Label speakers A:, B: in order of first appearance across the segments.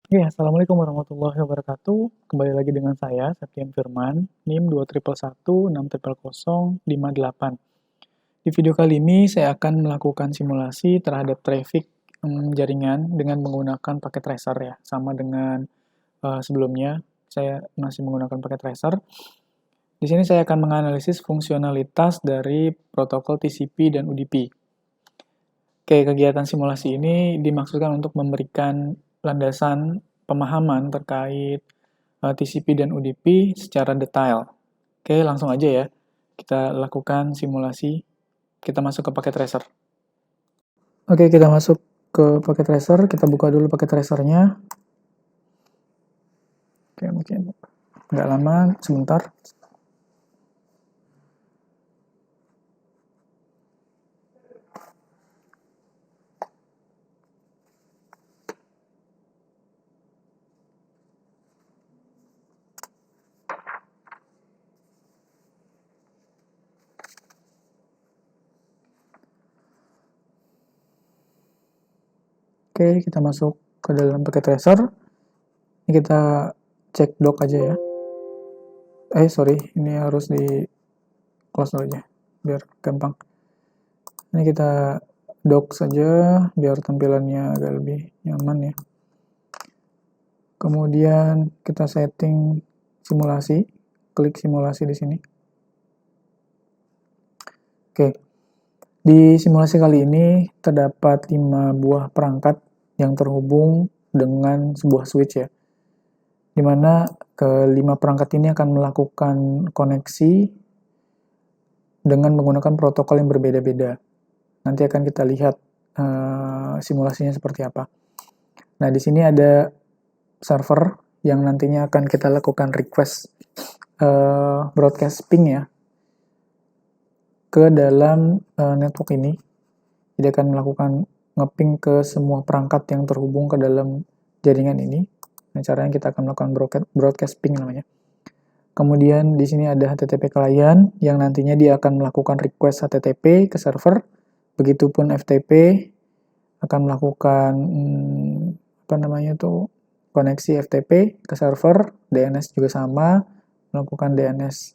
A: Oke, Assalamualaikum warahmatullahi wabarakatuh. Kembali lagi dengan saya, Septian Firman, NIM 211160058. Di video kali ini, saya akan melakukan simulasi terhadap traffic jaringan dengan menggunakan paket tracer ya, sama dengan sebelumnya, saya masih menggunakan paket tracer. Di sini saya akan menganalisis fungsionalitas dari protokol TCP dan UDP. Oke, kegiatan simulasi ini dimaksudkan untuk memberikan landasan pemahaman terkait TCP dan UDP secara detail. Oke, langsung aja ya. Kita lakukan simulasi. Kita masuk ke paket tracer. Oke, kita masuk ke paket tracer. Kita buka dulu paket tracernya. Oke, mungkin nggak lama, sebentar. Oke, kita masuk ke dalam paket tracer. Ini kita cek doc aja ya. Sorry, ini harus di close dulu aja, biar gampang. Ini kita dock saja, biar tampilannya agak lebih nyaman ya. Kemudian kita setting simulasi, klik simulasi di sini. Oke, di simulasi kali ini terdapat 5 buah perangkat yang terhubung dengan sebuah switch ya, dimana kelima perangkat ini akan melakukan koneksi dengan menggunakan protokol yang berbeda-beda. Nanti akan kita lihat simulasinya seperti apa. Nah, di sini ada server yang nantinya akan kita lakukan request broadcast ping ya ke dalam network ini. Jadi akan melakukan ngeping ke semua perangkat yang terhubung ke dalam jaringan ini. Nah, caranya kita akan melakukan broadcast ping namanya. Kemudian di sini ada HTTP client yang nantinya dia akan melakukan request HTTP ke server. Begitupun FTP akan melakukan koneksi FTP ke server. DNS juga sama, melakukan DNS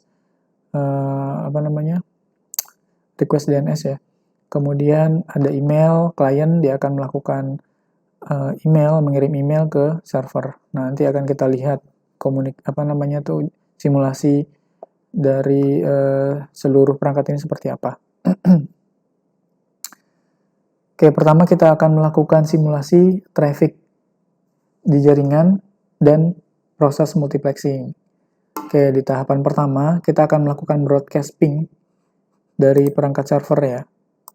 A: request DNS ya. Kemudian ada email, klien dia akan melakukan mengirim email ke server. Nah, nanti akan kita lihat simulasi dari seluruh perangkat ini seperti apa. Oke, pertama kita akan melakukan simulasi traffic di jaringan dan proses multiplexing. Oke, di tahapan pertama kita akan melakukan broadcast ping dari perangkat server ya.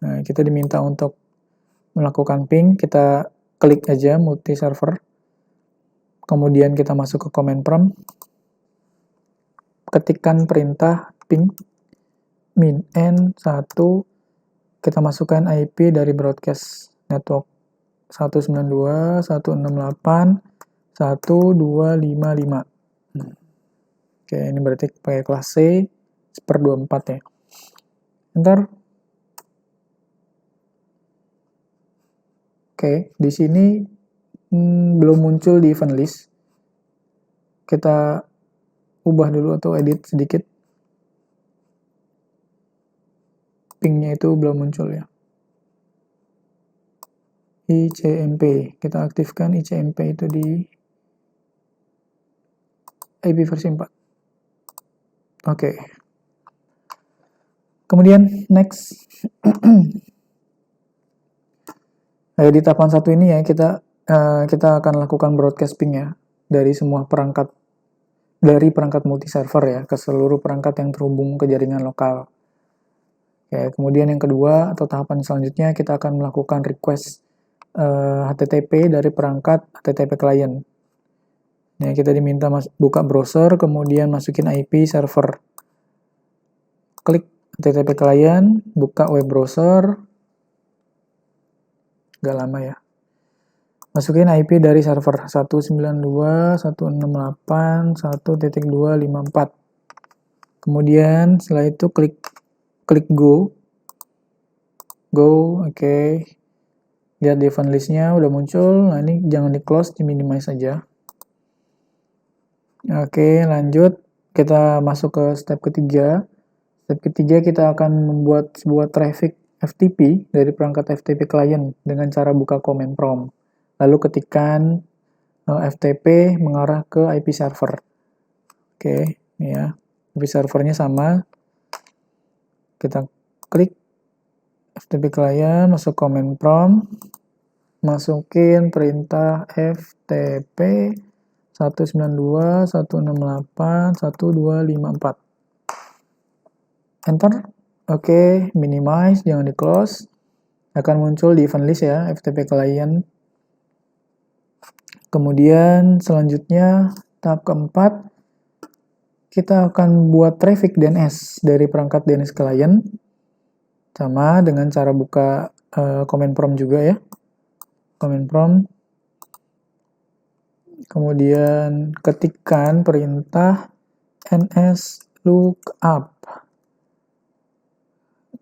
A: Nah, kita diminta untuk melakukan ping, kita klik aja multi server. Kemudian kita masuk ke command prompt. Ketikkan perintah ping min n 1, kita masukkan IP dari broadcast network 192.168.1.255. Oke, ini berarti pakai kelas C 1/24 ya. Enter. Oke, di sini belum muncul di event list. Kita ubah dulu atau edit sedikit. Pingnya itu belum muncul ya. ICMP, kita aktifkan ICMP itu di IP versi 4. Oke. Kemudian next. Di tahapan 1 ini ya kita akan lakukan broadcast ping ya dari semua perangkat, dari perangkat multi server ya ke seluruh perangkat yang terhubung ke jaringan lokal. Oke, kemudian yang kedua atau tahapan selanjutnya kita akan melakukan request HTTP dari perangkat HTTP client. Nah, kita diminta buka browser, kemudian masukin IP server. Klik HTTP client, buka web browser. Gak lama ya. Masukin IP dari server 192.168.1.254. Kemudian setelah itu klik go. Oke. Lihat di event listnya udah muncul. Nah, ini jangan di close, di minimize saja. Oke, lanjut. Kita masuk ke step ketiga. Step ketiga kita akan membuat sebuah traffic FTP dari perangkat FTP client dengan cara buka command prompt. Lalu ketikkan FTP mengarah ke IP server. Oke, ini ya. IP servernya sama. Kita klik FTP client, masuk command prompt, masukin perintah FTP 192.168.1254. Enter. Oke, minimize, jangan di close. Akan muncul di event list ya, FTP client. Kemudian selanjutnya tahap keempat, kita akan buat traffic DNS dari perangkat DNS client. Sama dengan cara buka command prompt juga ya. Command prompt. Kemudian ketikkan perintah ns lookup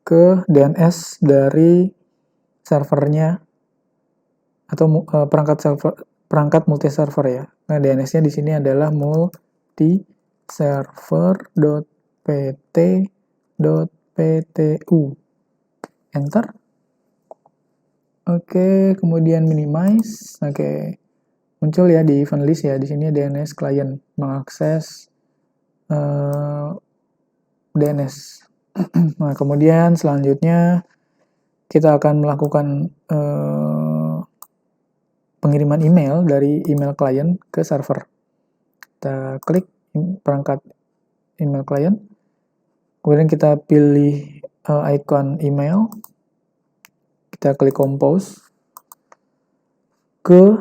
A: ke DNS dari servernya atau perangkat multi server ya. Nah, DNS-nya di sini adalah multiserver.pt.ptu. Enter. Oke, kemudian minimize. Oke. Muncul ya di event list ya. Di sini DNS client mengakses DNS. Nah, kemudian selanjutnya kita akan melakukan pengiriman email dari email client ke server. Kita klik perangkat email client, kemudian kita pilih icon email, kita klik compose ke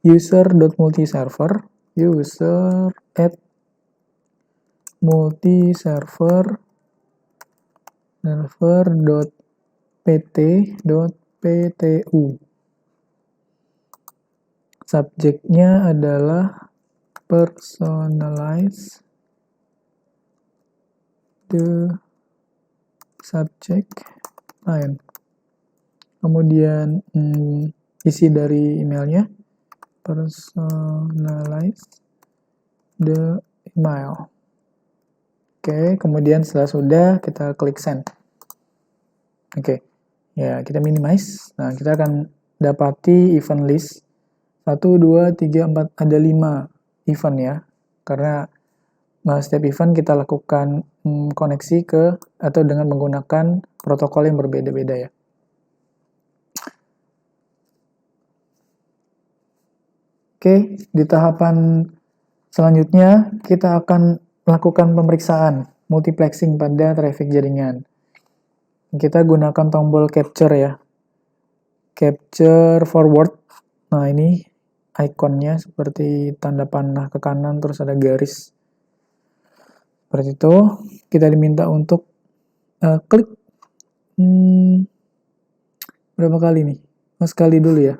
A: user.multiserver, user@multiserver.pt.ptu. Subjeknya adalah personalize the subject line. Kemudian isi dari emailnya, personalize the email. Oke, kemudian setelah sudah kita klik send. Oke, ya kita minimize. Nah, kita akan dapati event list 1, 2, 3, 4, ada 5 event ya. Karena setiap event kita lakukan koneksi ke atau dengan menggunakan protokol yang berbeda-beda ya. Oke, di tahapan selanjutnya kita akan melakukan pemeriksaan multiplexing pada traffic jaringan. Kita gunakan tombol capture ya. Capture forward. Nah, ini ikonnya seperti tanda panah ke kanan terus ada garis. Seperti itu. Kita diminta untuk klik berapa kali nih? Sekali dulu ya.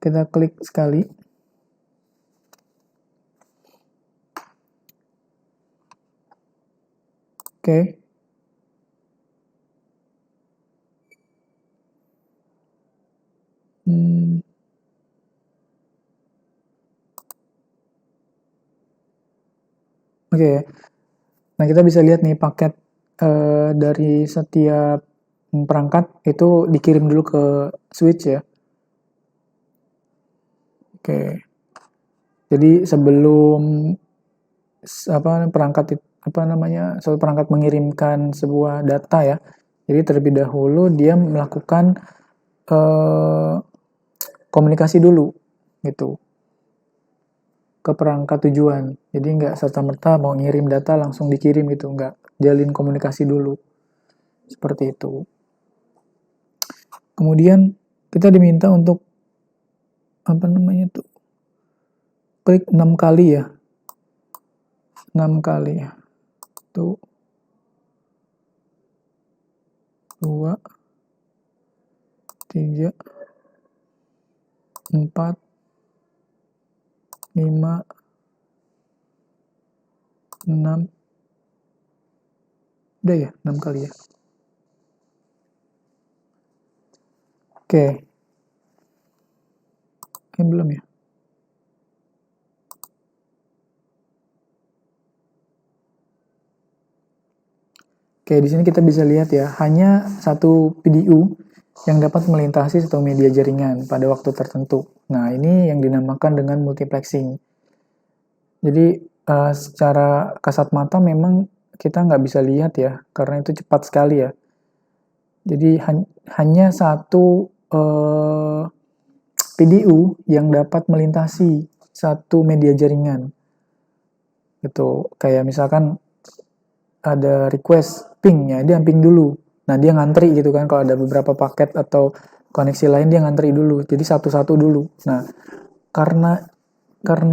A: Kita klik sekali. Oke. Oke. Nah, kita bisa lihat nih paket dari setiap perangkat itu dikirim dulu ke switch ya. Oke. Jadi sebelum suatu perangkat mengirimkan sebuah data ya. Jadi terlebih dahulu dia melakukan komunikasi dulu gitu ke perangkat tujuan. Jadi nggak serta-merta mau ngirim data langsung dikirim gitu, nggak, jalin komunikasi dulu. Seperti itu. Kemudian kita diminta untuk klik 6 kali ya. 6 kali ya. 1, 2, 3, 4, 5, 6. Udah ya, 6 kali ya. Oke. Belum ya. Oke, di sini kita bisa lihat ya, hanya satu PDU yang dapat melintasi satu media jaringan pada waktu tertentu. Nah, ini yang dinamakan dengan multiplexing. Jadi, secara kasat mata memang kita nggak bisa lihat ya, karena itu cepat sekali ya. Jadi, hanya satu PDU yang dapat melintasi satu media jaringan. Gitu, kayak misalkan ada request ping ya, dia ping dulu. Nah, dia ngantri gitu kan, kalau ada beberapa paket atau koneksi lain dia ngantri dulu. Jadi satu-satu dulu. Nah, karena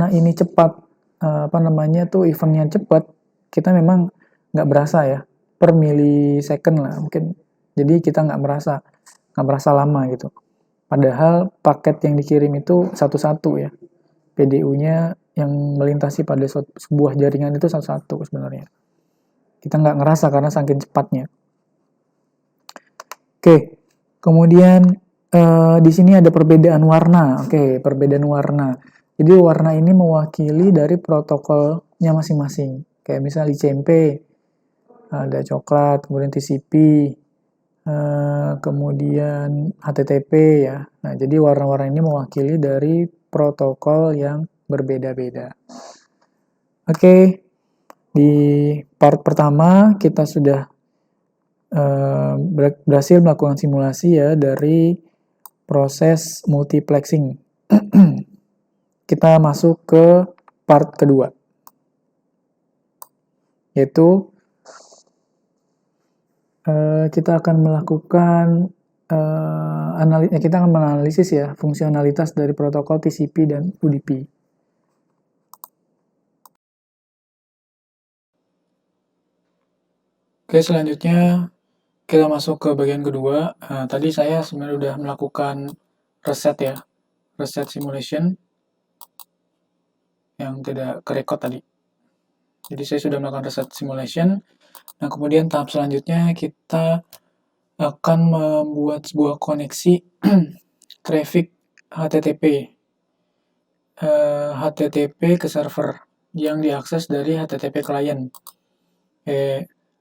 A: ini cepat, eventnya cepat, kita memang nggak berasa ya, per millisecond lah mungkin. Jadi kita nggak merasa lama gitu. Padahal paket yang dikirim itu satu-satu ya. PDU-nya yang melintasi pada sebuah jaringan itu satu-satu sebenarnya. Kita nggak ngerasa karena saking cepatnya. Oke, kemudian di sini ada perbedaan warna. Oke, perbedaan warna. Jadi warna ini mewakili dari protokolnya masing-masing. Kayak misalnya ICMP, ada coklat, kemudian TCP, kemudian HTTP ya. Nah, jadi warna-warna ini mewakili dari protokol yang berbeda-beda. Oke, di part pertama kita sudah berhasil melakukan simulasi ya dari proses multiplexing. Kita masuk ke part kedua, yaitu kita akan melakukan kita akan menganalisis ya fungsionalitas dari protokol TCP dan UDP. Oke, selanjutnya kita masuk ke bagian kedua. Tadi saya sebenarnya sudah melakukan reset simulation yang tidak kerekod tadi. Jadi saya sudah melakukan reset simulation. Nah, kemudian tahap selanjutnya kita akan membuat sebuah koneksi traffic HTTP ke server yang diakses dari HTTP client.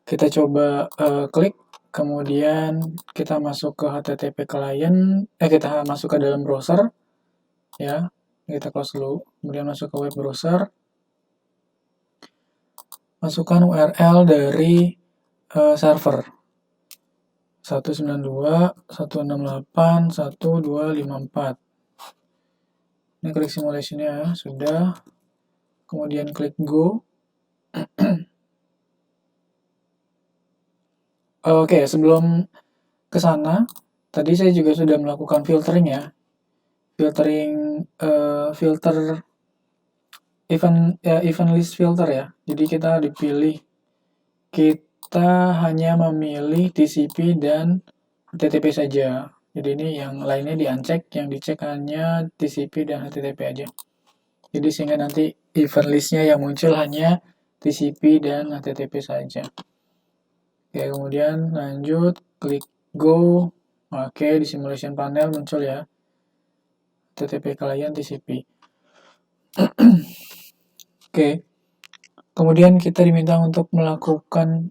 A: Kita coba klik, kemudian kita masuk ke HTTP client, kita masuk ke dalam browser, ya, kita close dulu, kemudian masuk ke web browser, masukkan URL dari server 192.168.1254. Ini klik simulationnya, sudah, kemudian klik go. Oke, sebelum ke sana, tadi saya juga sudah melakukan filtering ya. Filter event list filter ya. Jadi kita hanya memilih TCP dan HTTP saja. Jadi ini yang lainnya di-uncheck, yang dicek hanya TCP dan HTTP aja. Jadi sehingga nanti event listnya yang muncul hanya TCP dan HTTP saja. Oke, kemudian lanjut, klik go. Oke, di simulation panel muncul ya HTTP client TCP. Oke, kemudian kita diminta untuk melakukan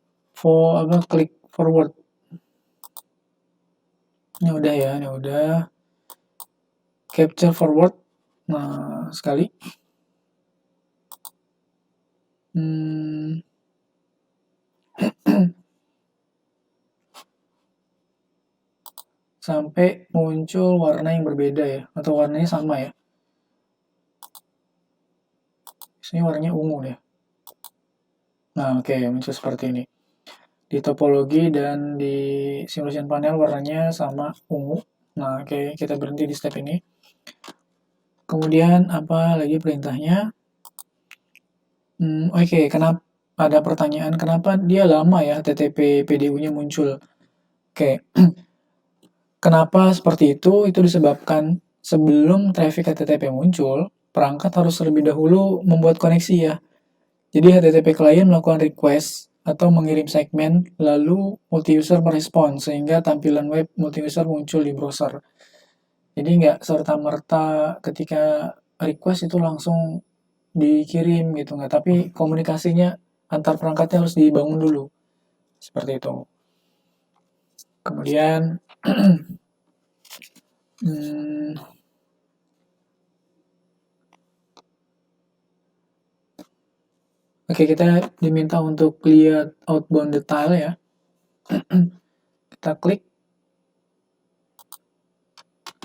A: klik forward. Ini udah ya, ini udah. Capture forward. Nah, sekali. Sampai muncul warna yang berbeda ya, atau warnanya sama ya. Biasanya warnanya ungu deh. Nah, oke, muncul seperti ini. Di topologi dan di simulation panel warnanya sama ungu. Nah, oke, kita berhenti di step ini. Kemudian apa lagi perintahnya? Oke, kenapa ada pertanyaan kenapa dia lama ya HTTP PDU-nya muncul? Oke, kenapa seperti itu? Itu disebabkan sebelum traffic HTTP muncul, perangkat harus terlebih dahulu membuat koneksi ya. Jadi HTTP client melakukan request atau mengirim segmen, lalu multi-user merespon, sehingga tampilan web multi-user muncul di browser. Jadi nggak serta-merta ketika request itu langsung dikirim gitu, nggak. Tapi komunikasinya antar perangkatnya harus dibangun dulu. Seperti itu. Kemudian oke, kita diminta untuk lihat outbound detail ya. Kita klik.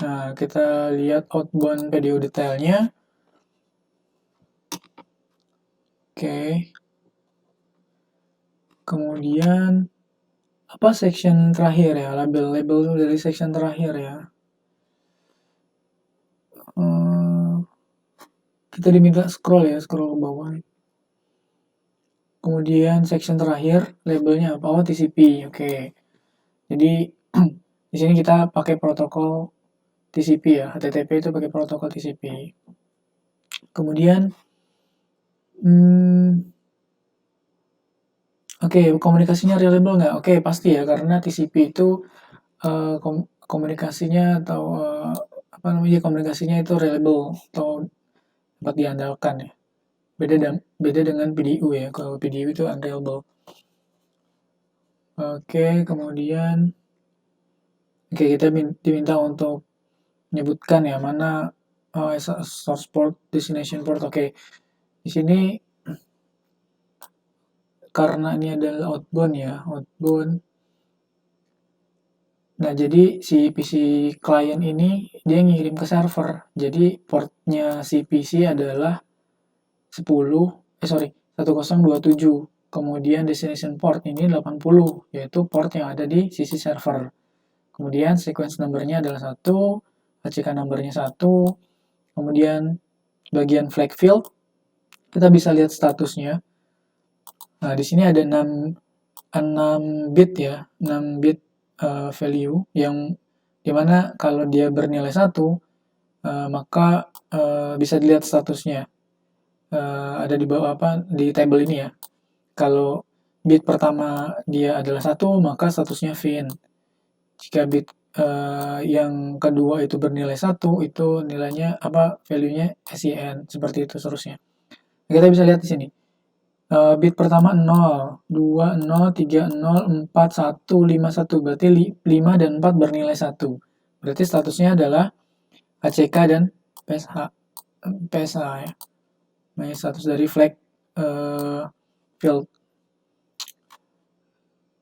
A: Nah, kita lihat outbound video detailnya. Oke. Kemudian apa section terakhir ya? Label dari section terakhir ya. Kita diminta scroll ke bawah. Kemudian section terakhir labelnya apa? Oh, TCP. Oke. Jadi di sini kita pakai protokol TCP ya. HTTP itu pakai protokol TCP. Kemudian oke, komunikasinya reliable nggak? Oke, pasti ya, karena TCP itu komunikasinya atau komunikasinya itu reliable atau dapat diandalkan ya. Beda dengan PDU ya. Kalau PDU itu unreliable. Oke, kemudian kita diminta untuk menyebutkan ya mana source port, destination port. Oke, di sini karena ini adalah outbound ya, outbound. Nah, jadi si PC client ini dia ngirim ke server. Jadi portnya si PC adalah 1027. Kemudian destination port ini 80, yaitu port yang ada di sisi server. Kemudian sequence numbernya adalah 1, ACK numbernya 1. Kemudian bagian flag field kita bisa lihat statusnya. Nah, di sini ada 6 bit ya, 6 bit value yang dimana kalau dia bernilai 1 maka bisa dilihat statusnya. Ada di bawah di table ini ya. Kalau bit pertama dia adalah 1, maka statusnya fin. Jika bit yang kedua itu bernilai 1, itu nilainya value-nya SYN, seperti itu seterusnya. Kita bisa lihat di sini. Bit pertama 0, 2, 0, 3, 0, 4, 1, 5, 1. Berarti 5 dan 4 bernilai 1. Berarti statusnya adalah ACK dan PSH ya. Nah, status dari flag field.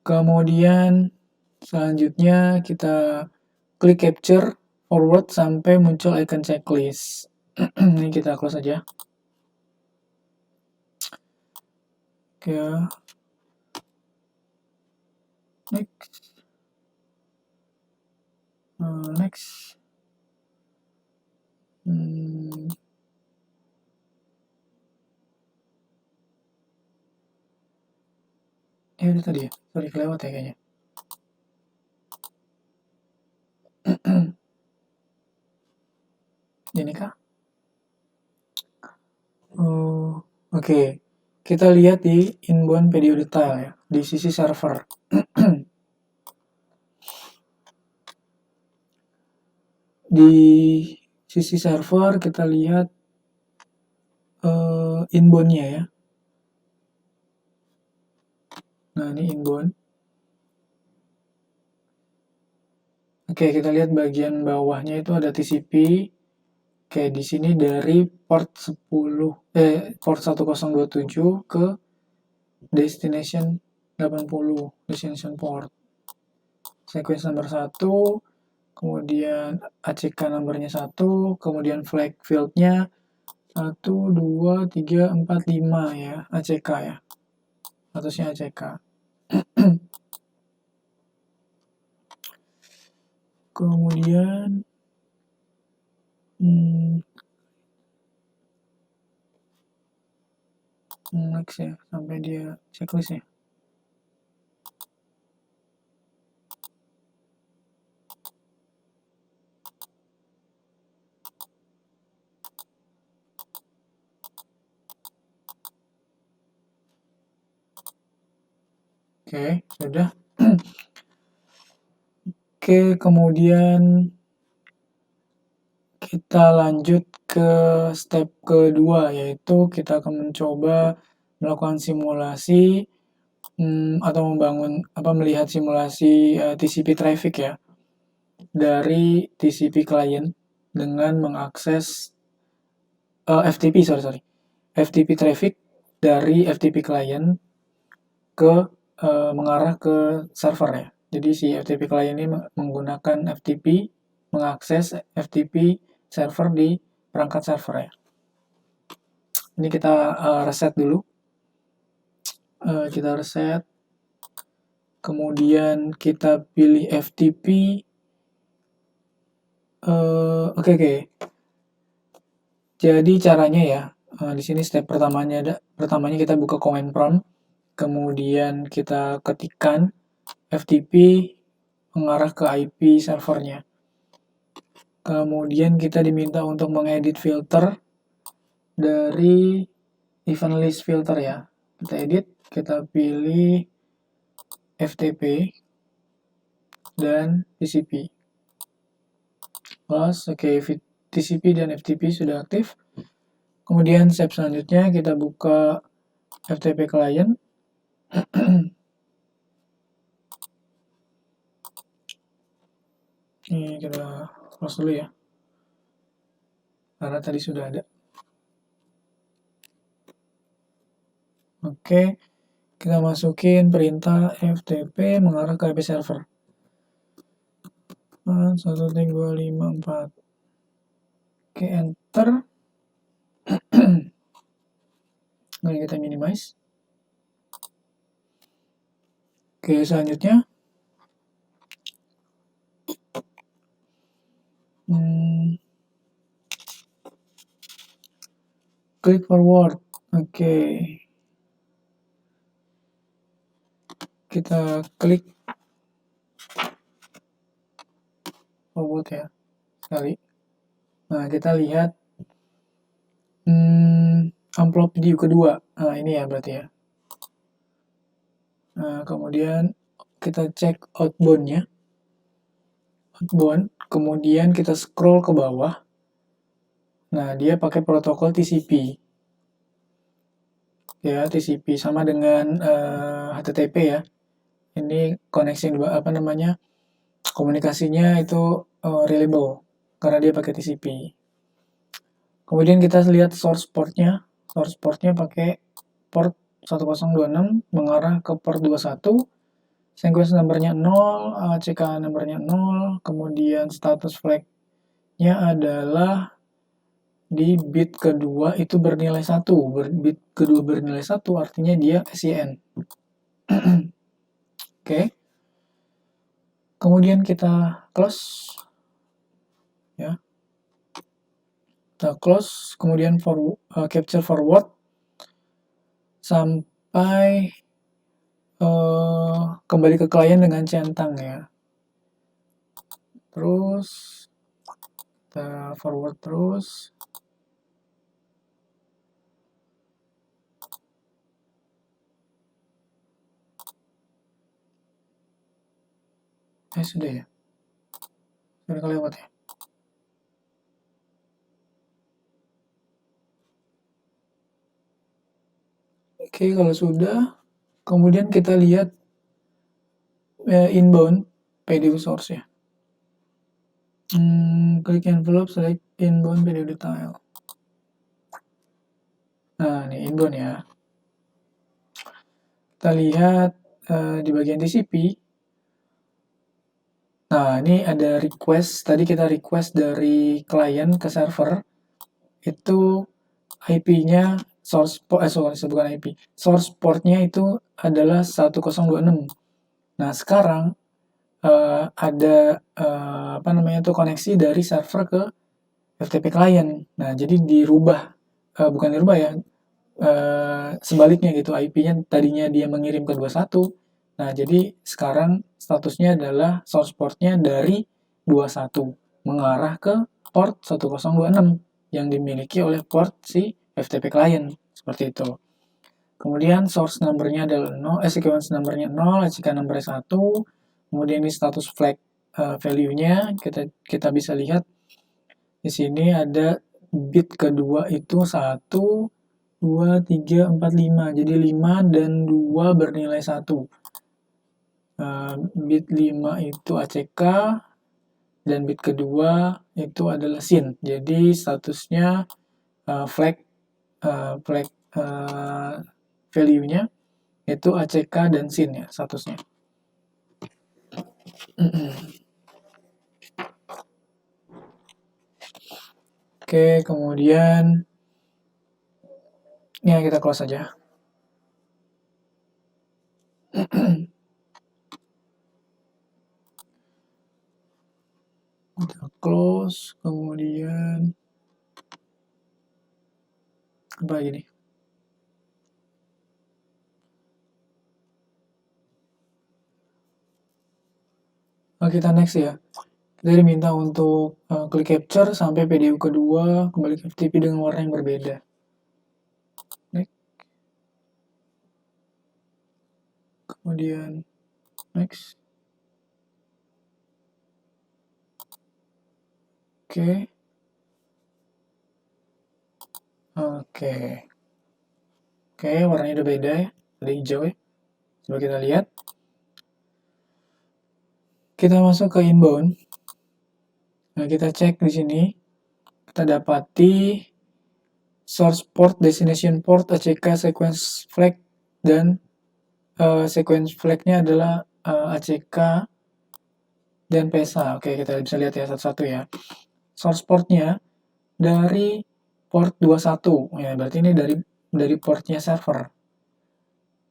A: Kemudian selanjutnya kita klik capture forward sampai muncul icon checklist. Ini kita close aja. Oke. Next. Next. Itu tadi ya. Sorry, kelewat ya kayaknya. Ini kah? Oke. Kita lihat di inbound video detail ya, di sisi server. Di sisi server kita lihat inbound-nya ya. Nah, ini inbound. Oke, kita lihat bagian bawahnya itu ada TCP. Oke, di sini dari port 1027 ke destination 80, destination port. Sequence number 1, kemudian ACK numbernya 1, kemudian flag field-nya 1, 2, 3, 4, 5 ya, ACK ya. Statusnya ACK. Kemudian next ya, sampai dia checklist ya. Oke, sudah. Oke, kemudian kita lanjut ke step kedua, yaitu kita akan mencoba melakukan simulasi atau melihat simulasi TCP traffic ya dari TCP client dengan mengakses FTP traffic dari FTP client ke mengarah ke server ya. Jadi si FTP client ini menggunakan FTP mengakses FTP server di perangkat server ya. Ini kita reset dulu. Kita reset. Kemudian kita pilih FTP. Oke. Jadi caranya ya, di sini step pertamanya kita buka command prompt, kemudian kita ketikkan FTP mengarah ke IP servernya. Kemudian kita diminta untuk mengedit filter dari event list filter ya. Kita edit, kita pilih FTP dan TCP. Oke, TCP dan FTP sudah aktif. Kemudian step selanjutnya kita buka FTP client. Ini kita close dulu ya, karena tadi sudah ada. Oke, kita masukin perintah FTP mengarah ke IP server. 1.254. Oke, enter. Mari kita minimize. Oke, selanjutnya klik forward. Oke, kita klik forward ya sekali. Nah, kita lihat amplop video kedua. Nah, ini ya berarti ya. Nah, kemudian kita cek outbound-nya. Outbound, kemudian kita scroll ke bawah. Nah, dia pakai protokol TCP. Ya, TCP sama dengan HTTP ya. Ini koneksi komunikasinya itu reliable karena dia pakai TCP. Kemudian kita lihat source portnya. Source portnya pakai port 1026 mengarah ke port 21. Sequence numbernya 0, ACK numbernya 0, kemudian status flag-nya adalah di bit kedua itu bernilai 1. Bit kedua bernilai 1 artinya dia SYN. Oke. Kemudian kita close. Ya. Kita close, kemudian capture forward sampai kembali ke klien dengan centang ya. Terus kita forward terus. Sudah ya. Sudah kelewat ya. Oke, kalau sudah, kemudian kita lihat inbound PDU source ya. Klik envelope, select inbound PDU tile. Nah, ini inbound ya. Kita lihat di bagian TCP. Nah, ini ada request. Tadi kita request dari klien ke server. Itu IP-nya source portnya itu adalah 1026. Nah, sekarang ada koneksi dari server ke FTP client. Nah, jadi bukan dirubah ya, sebaliknya gitu, IP-nya tadinya dia mengirim ke 21. Nah, jadi sekarang statusnya adalah source portnya dari 21 mengarah ke port 1026 yang dimiliki oleh port si FTP client, seperti itu. Kemudian source number-nya adalah 0, sequence number-nya 0, ACK number-nya 1. Kemudian ini status flag value-nya, kita bisa lihat di sini ada bit kedua itu 1, 2, 3, 4, 5. Jadi 5 dan 2 bernilai 1. Bit 5 itu ACK, dan bit kedua itu adalah SYN. Jadi statusnya flag value-nya itu ACK dan SYN ya statusnya. Oke, kemudian ya kita close aja. Kita close, kemudian apa lagi nih? Kita next ya. Kita diminta untuk klik capture sampai PDU kedua kembali ke FTP dengan warna yang berbeda. Next. Kemudian next. Oke, warnanya udah beda ya, ada hijau ya. Coba kita lihat. Kita masuk ke inbound. Nah, kita cek di sini. Kita dapati source port, destination port, ACK, sequence flag, dan sequence flag-nya adalah ACK dan PSA. Oke, kita bisa lihat ya satu-satu ya. Source port-nya dari port 21. Ya, berarti ini dari portnya server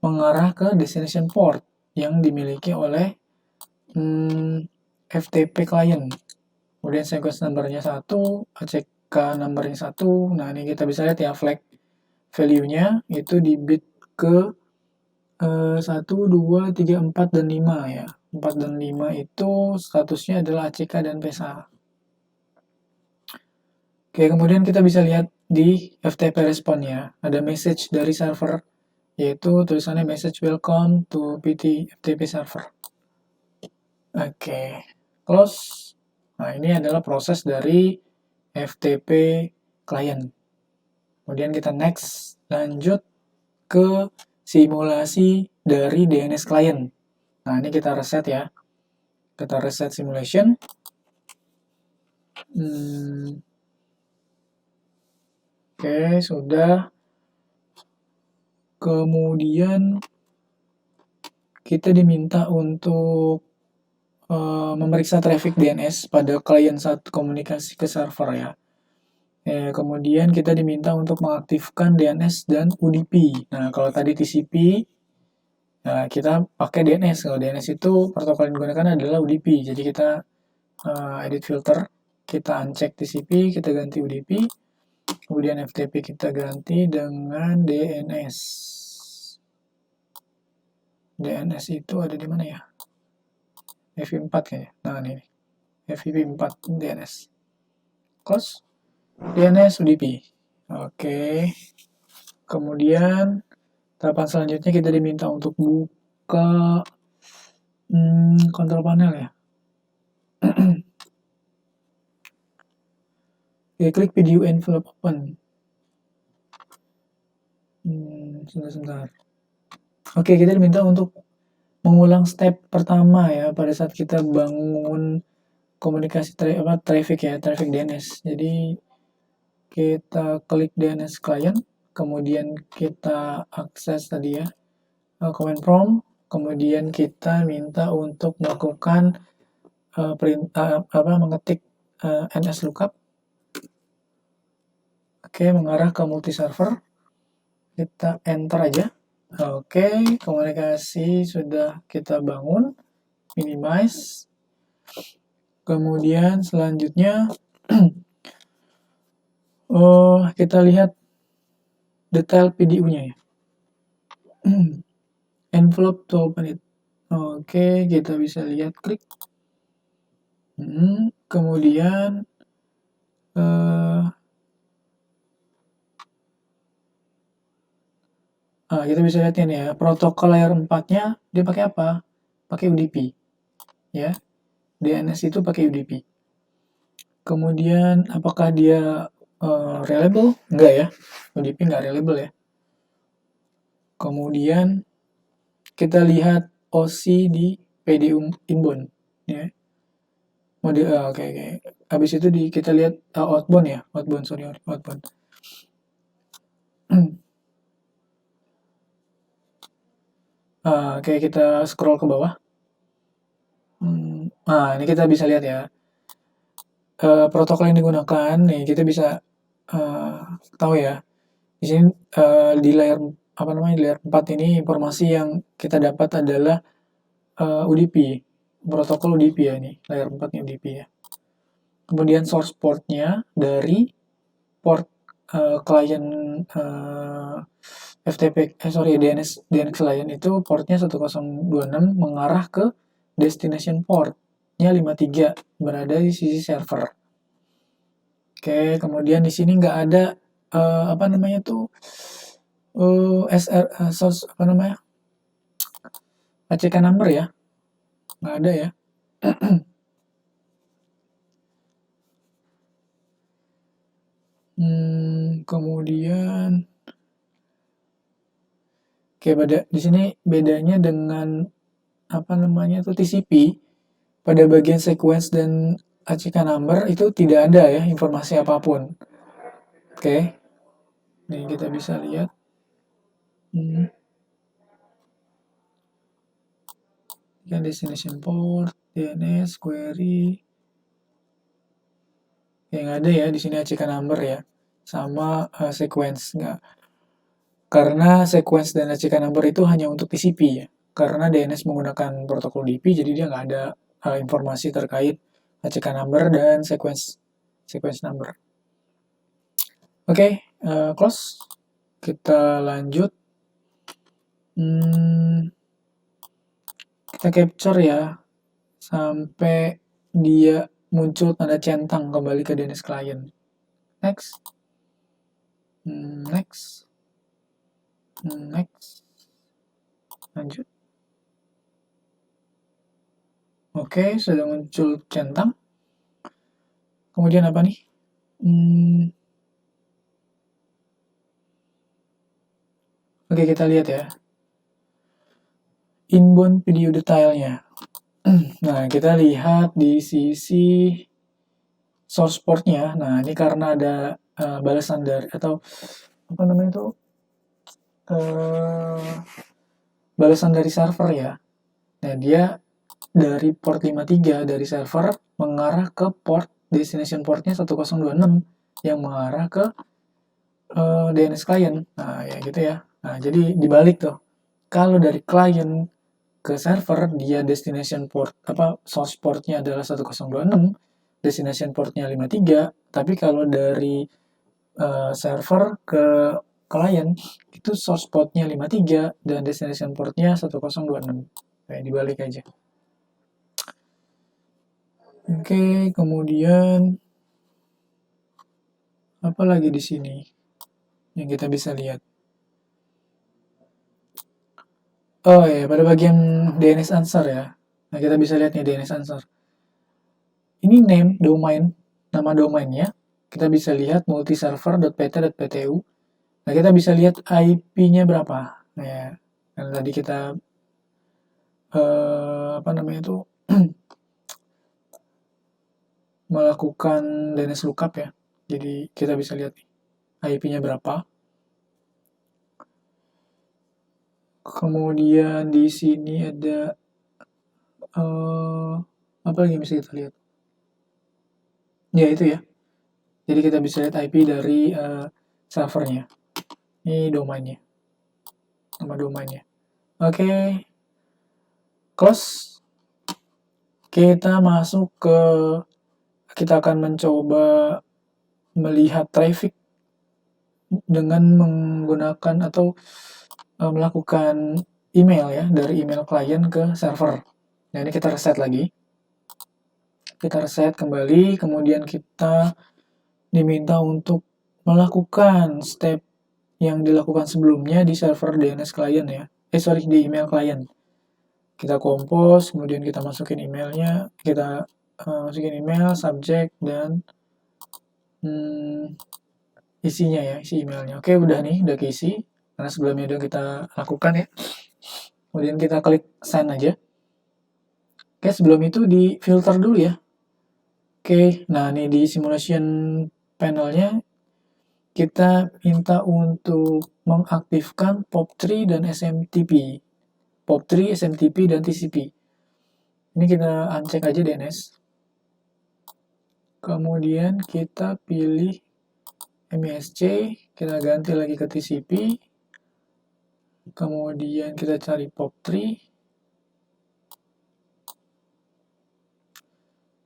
A: mengarah ke destination port yang dimiliki oleh FTP client. Kemudian sequence number-nya 1, ACK number-nya 1. Nah, ini kita bisa lihat ya flag value-nya itu di bit ke 1, 2, 3, 4, dan 5 ya. 4 dan 5 itu statusnya adalah ACK dan PSA. Oke, kemudian kita bisa lihat di FTP response-nya ada message dari server, yaitu tulisannya message welcome to PT FTP server. Oke, close. Nah, ini adalah proses dari FTP client. Kemudian kita next, lanjut ke simulasi dari DNS client. Nah, ini kita reset ya. Kita reset simulation. Oke, sudah. Kemudian kita diminta untuk memeriksa traffic DNS pada klien saat komunikasi ke server ya. Kemudian kita diminta untuk mengaktifkan DNS dan UDP. Nah, kalau tadi TCP, kita pakai DNS. Kalau DNS itu protokol yang digunakan adalah UDP. Jadi kita edit filter, kita uncheck TCP, kita ganti UDP. Kemudian FTP kita ganti dengan DNS. DNS itu ada di mana ya? FTP4 kayaknya. Nah, ini FTP4 DNS. Close. DNS UDP. Oke. Kemudian tahapan selanjutnya kita diminta untuk buka control panel ya. Oke, klik video envelope open. Sebentar. Oke, kita diminta untuk mengulang step pertama ya pada saat kita bangun komunikasi traffic DNS. Jadi kita klik DNS client, kemudian kita akses tadi ya command prompt, kemudian kita minta untuk melakukan mengetik ns lookup. Oke, mengarah ke multi server. Kita enter aja. Oke, komunikasi sudah kita bangun, minimize. Kemudian selanjutnya kita lihat detail PDU-nya ya. Envelope to open it. Oke, kita bisa lihat klik. Kemudian kita bisa lihat ini ya, protokol layer 4-nya dia pakai apa? Pakai UDP. Ya. DNS itu pakai UDP. Kemudian apakah dia reliable? Enggak ya. UDP enggak reliable ya. Kemudian kita lihat OC di PD inbound ya. Mode oke. Habis itu kita lihat outbound ya, outbound. Oke, kita scroll ke bawah. Nah, ini kita bisa lihat ya. Protokol yang digunakan nih kita bisa tahu ya. Di sini di layar di layar 4 ini informasi yang kita dapat adalah UDP, protokol UDP ya ini, layar 4 nya UDP ya. Kemudian source portnya dari port klien DNS klien itu portnya 1026 mengarah ke destination portnya 53 berada di sisi server. Oke, kemudian di sini nggak ada source ACK number ya, nggak ada ya. Kemudian di sini bedanya dengan TCP pada bagian sequence dan ACK number itu tidak ada ya informasi apapun. Oke. Nih kita bisa lihat. Yang destination port, DNS, query. Yang ada ya di sini ACK number ya. Sama sequence nggak. Karena sequence dan ACK number itu hanya untuk TCP ya. Karena DNS menggunakan protokol DP, jadi dia nggak ada informasi terkait ACK number dan sequence number. Oke, close. Kita lanjut. Kita capture ya sampai dia muncul tanda centang kembali ke DNS client. Next. Lanjut. Oke, sudah muncul centang. Kemudian apa nih? Oke, kita lihat ya. Inbound video detailnya. Nah, kita lihat di sisi source portnya. Nah, ini karena ada balasan dari atau balasan dari server ya. Nah, dia dari port 53 dari server mengarah ke port destination portnya 1026 yang mengarah ke DNS client. Nah, ya gitu ya. Nah, jadi dibalik tuh. Kalau dari client ke server, dia destination port, source portnya adalah 1026, destination portnya 53, tapi kalau dari server ke client, itu source portnya 53 dan destination portnya 1026. Kayak dibalik aja. Oke, kemudian apa lagi di sini yang kita bisa lihat? Oh ya, pada bagian DNS answer ya. Nah, kita bisa lihat nih DNS answer. Ini name domain, nama domainnya. Kita bisa lihat multiserver.pt.ptu. Nah, kita bisa lihat IP-nya berapa. Nah, ya, kan tadi kita melakukan DNS lookup ya. Jadi kita bisa lihat IP-nya berapa. Kemudian di sini ada apa lagi yang bisa kita lihat? Ya itu ya. Jadi kita bisa lihat IP dari servernya. Ini domainnya. Nama domainnya. Oke. Close. Kita akan mencoba melihat traffic dengan menggunakan atau melakukan email ya, dari email klien ke server. Nah, ini kita reset lagi. Kita reset kembali, kemudian kita diminta untuk melakukan step yang dilakukan sebelumnya di server DNS klien ya. Di email klien. Kita compose, kemudian kita masukin emailnya, kita masukin email, subject, dan isinya ya, isi emailnya. Oke, udah nih, udah keisi. karena sebelumnya udah kita lakukan ya. Kemudian kita klik send aja. Oke, sebelum itu di filter dulu ya. Oke, nah ini di simulation panelnya kita minta untuk mengaktifkan POP3 dan SMTP. POP3, SMTP, dan TCP. Ini kita uncheck aja DNS. Kemudian kita pilih MISC, kita ganti lagi ke TCP. Kemudian kita cari POP3.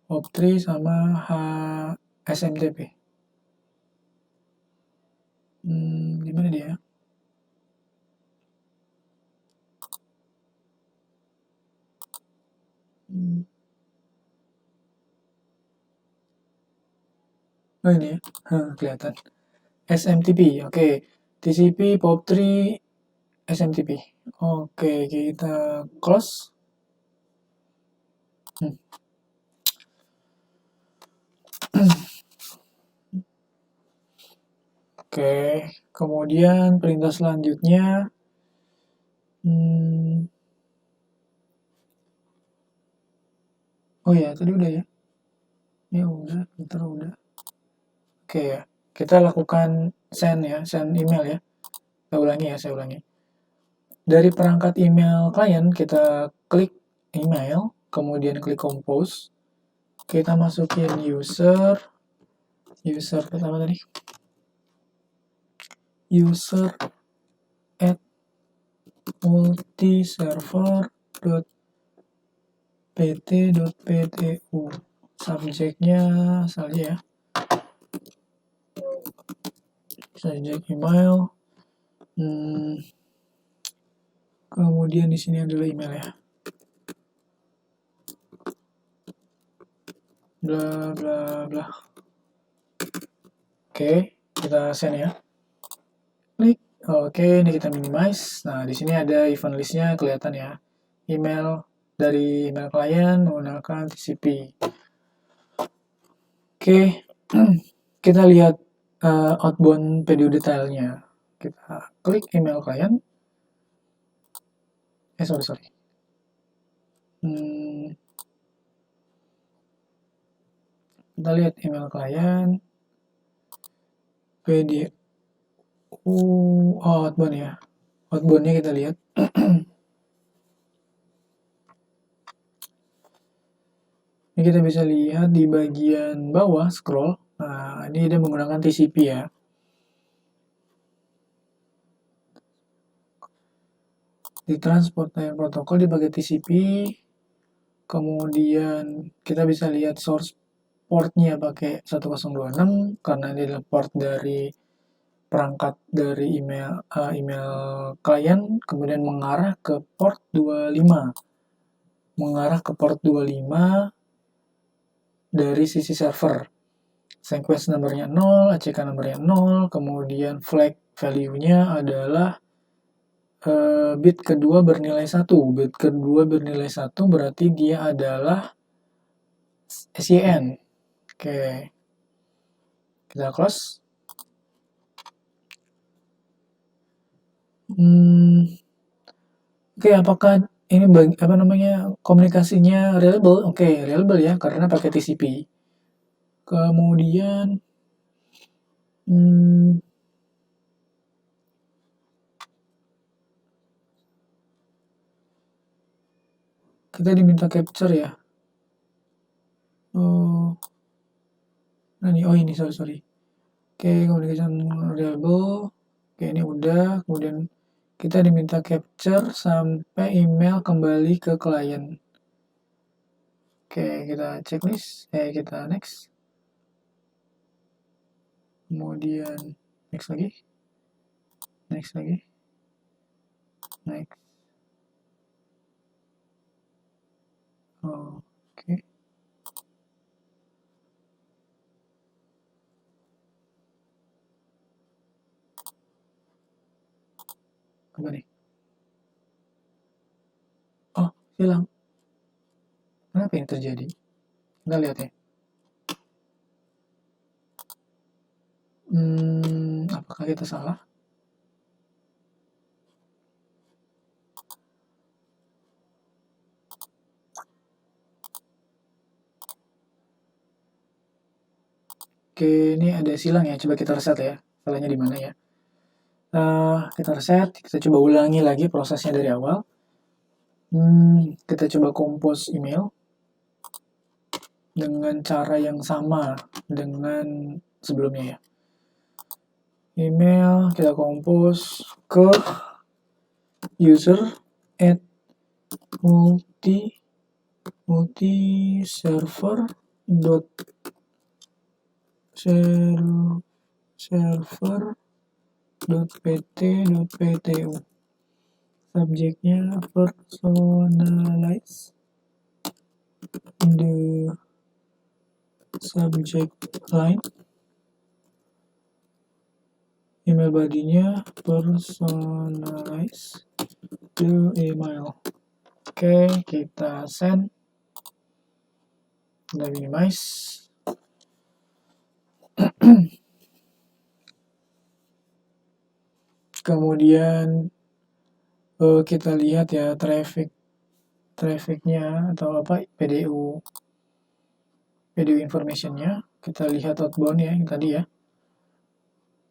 A: POP3 sama SMTP. Gimana dia? Oh ini ya, kelihatan. SMTP, oke. TCP, POP3, SMTP. Oke, kita close. Oke, kemudian perintah selanjutnya. Oh ya, tadi udah ya. Ya udah, bentar udah. Oke ya, kita lakukan send ya, send email ya. Saya ulangi. Dari perangkat email klien, kita klik email, kemudian klik compose. Kita masukin user pertama tadi. User at multiserver.pt.ptu. Subjeknya saja ya. Subjek email. Kemudian di sini adalah email ya. Bla bla bla. Oke, kita send ya. Klik. Oke, ini kita minimize. Nah, di sini ada event listnya kelihatan ya. Email dari email klien menggunakan TCP. Oke, kita lihat outbound PDU detailnya. Kita klik email klien. Sorry. Kita lihat email klien. PDU outbound ya. Outboundnya kita lihat. Ini kita bisa lihat di bagian bawah scroll. Nah, ini dia menggunakan TCP ya. Di transport layer protokol dipakai TCP. Kemudian kita bisa lihat source portnya pakai 1026 karena ini adalah port dari perangkat dari email klien, kemudian mengarah ke port 25. Mengarah ke port 25 dari sisi server. Sequence numbernya 0, ACK numbernya 0, kemudian flag value-nya adalah bit kedua bernilai 1. Bit kedua bernilai 1 berarti dia adalah SYN. Oke. Kita close. Oke, apakah ini komunikasinya reliable? Oke, reliable ya karena pakai TCP. Kemudian kita diminta capture ya. Ini sorry. Oke, communication reliable. Oke, ini udah. Kemudian kita diminta capture sampai email kembali ke klien. Oke, kita checklist. Kita next. Kemudian next lagi. Next. Oke. Apa nih? Oh, hilang. Kenapa ini terjadi? Kita lihat ya. Apakah kita salah? Oke, ini ada silang ya, coba kita reset ya, salahnya di mana ya. Kita reset, kita coba ulangi lagi prosesnya dari awal. Kita coba compose email dengan cara yang sama dengan sebelumnya ya. Email kita compose ke user at multiserver dot server.pt.ptu. Subjeknya personalize the subject line. Email body-nya personalize the email. Oke, kita send. Kita minimize. Kemudian kita lihat ya trafficnya atau apa PDU informationnya. Kita lihat outbound ya yang tadi ya.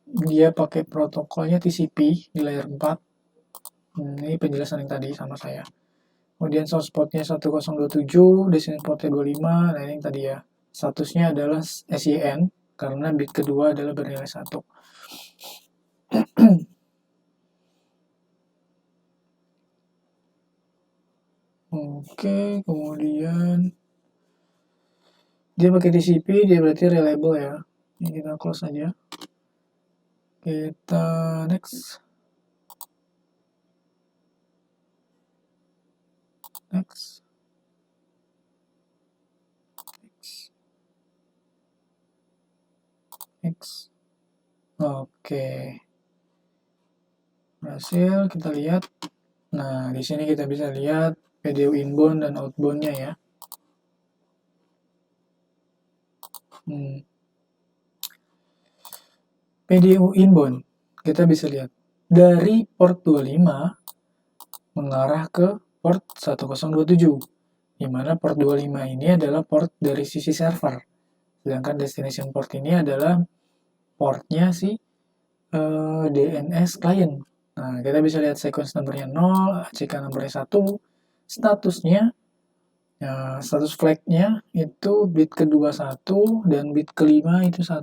A: Dia pakai protokolnya TCP di layer 4. Ini penjelasan yang tadi sama saya. Kemudian source portnya 1027, destination portnya 25. Nah ini yang tadi ya. Statusnya adalah SYN karena bit kedua adalah bernilai 1. Oke, kemudian dia pakai TCP, dia berarti reliable ya. Ini kita close aja. Kita next. Oke. Berhasil, kita lihat. Nah, di sini kita bisa lihat PDU inbound dan outbound-nya ya. PDU inbound, kita bisa lihat dari port 25 mengarah ke port 1027, di mana port 25 ini adalah port dari sisi server, sedangkan destination port ini adalah portnya si DNS client. Nah, kita bisa lihat sequence numbernya 0, ACK numbernya 1, statusnya, status flag-nya itu bit kedua 1 dan bit kelima itu 1.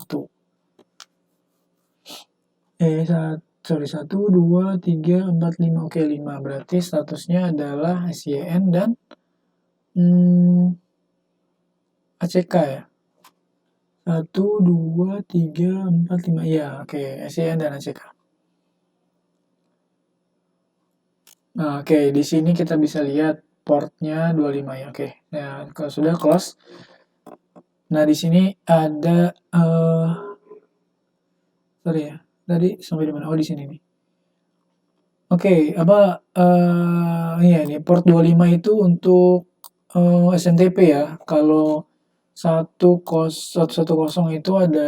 A: 1, 2, 3, 4, 5. Oke, 5. Berarti statusnya adalah SYN dan ACK ya. 1, 2, 3, 4, 5. Ya, oke. SYN dan ACK. Nah, oke. Di sini kita bisa lihat portnya 25 ya. Oke. Nah, kalau sudah close. Nah, di sini ada sorry ya. Tadi sampai di mana? Oh, di sini nih. Oke, iya nih port 25 itu untuk SMTP ya. Kalau 110 itu ada